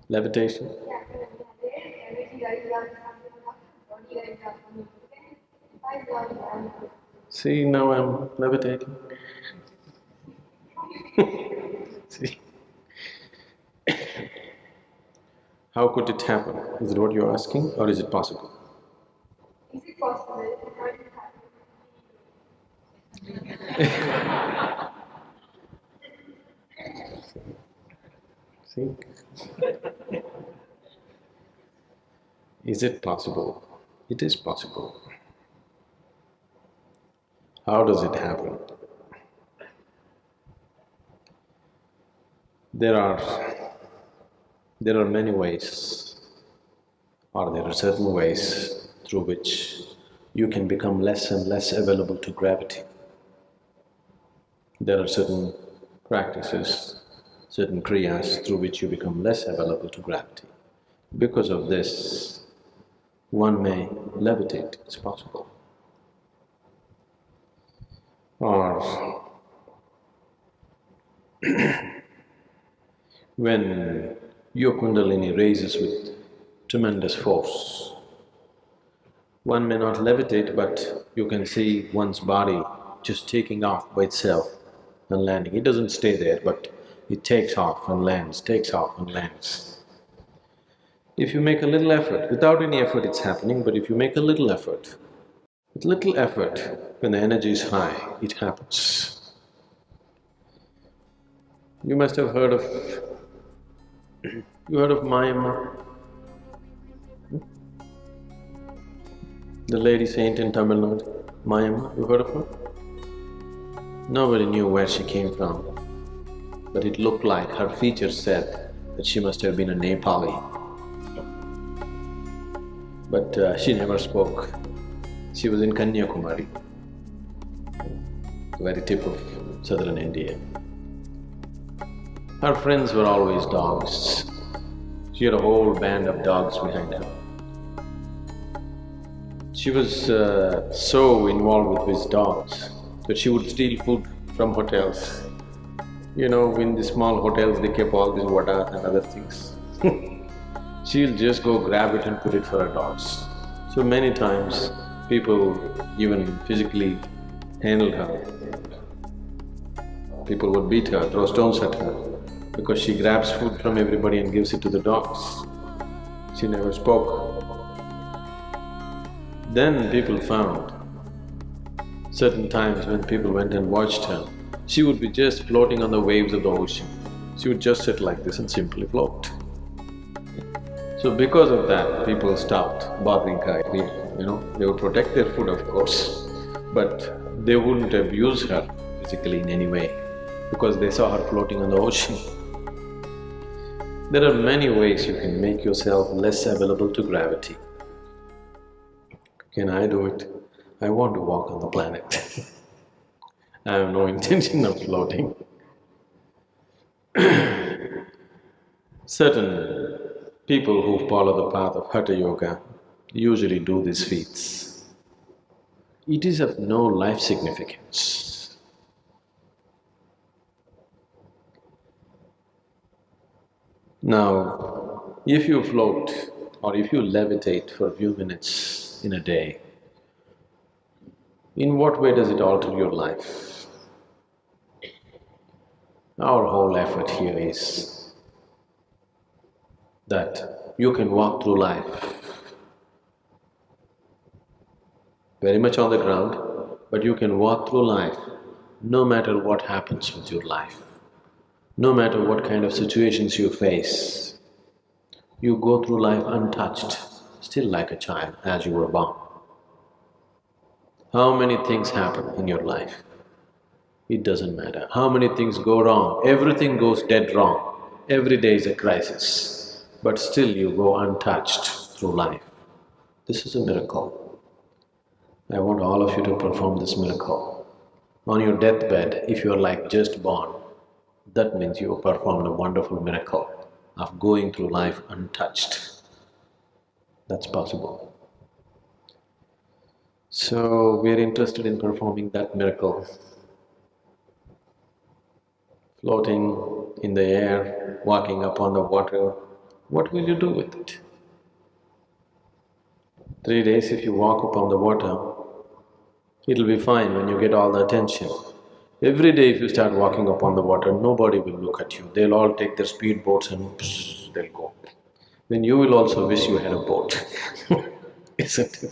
Levitation? See, now I'm levitating. See? How could it happen? Is it what you're asking, or is it possible? Is it possible? See? Is it possible? It is possible. How does it happen? There are many ways, or there are certain ways through which you can become less and less available to gravity. There are certain practices, certain kriyas through which you become less available to gravity. Because of this, one may levitate, it's possible. Or when your kundalini raises with tremendous force, one may not levitate, but you can see one's body just taking off by itself and landing. It doesn't stay there, but it takes off and lands, takes off and lands. If you make a little effort, without any effort it's happening, but if you make a little effort, with little effort, when the energy is high, it happens. You must have heard of… you heard of Mayamma? The lady saint in Tamil Nadu, Mayamma, you heard of her? Nobody knew where she came from, but it looked like her features said that she must have been a Nepali. But she never spoke. She was in Kanyakumari, the very tip of southern India. Her friends were always dogs. She had a whole band of dogs behind her. She was so involved with these dogs that she would steal food from hotels. You know, in the small hotels they kept all these vada and other things. She'll just go grab it and put it for her dogs. So many times people even physically handled her. People would beat her, throw stones at her, because she grabs food from everybody and gives it to the dogs. She never spoke. Then people found certain times when people went and watched her, she would be just floating on the waves of the ocean. She would just sit like this and simply float. So because of that, people stopped bothering her. They would protect their food, of course, but they wouldn't abuse her physically in any way because they saw her floating on the ocean. There are many ways you can make yourself less available to gravity. Can I do it? I want to walk on the planet. I have no intention of floating. Certain people who follow the path of Hatha Yoga usually do these feats. It is of no life significance. Now, if you float or if you levitate for a few minutes in a day, in what way does it alter your life? Our whole effort here is that you can walk through life very much on the ground, but you can walk through life no matter what happens with your life, no matter what kind of situations you face. You go through life untouched, still like a child as you were born. How many things happen in your life? It doesn't matter. How many things go wrong? Everything goes dead wrong. Every day is a crisis, but still you go untouched through life. This is a miracle. I want all of you to perform this miracle. On your deathbed, if you're like just born, that means you performed a wonderful miracle of going through life untouched. That's possible. So, we're interested in performing that miracle. Floating in the air, walking upon the water, What will you do with it? 3 days if you walk upon the water, it'll be fine when you get all the attention. Every day if you start walking upon the water, nobody will look at you. They'll all take their speedboats and they'll go. Then you will also wish you had a boat, isn't it?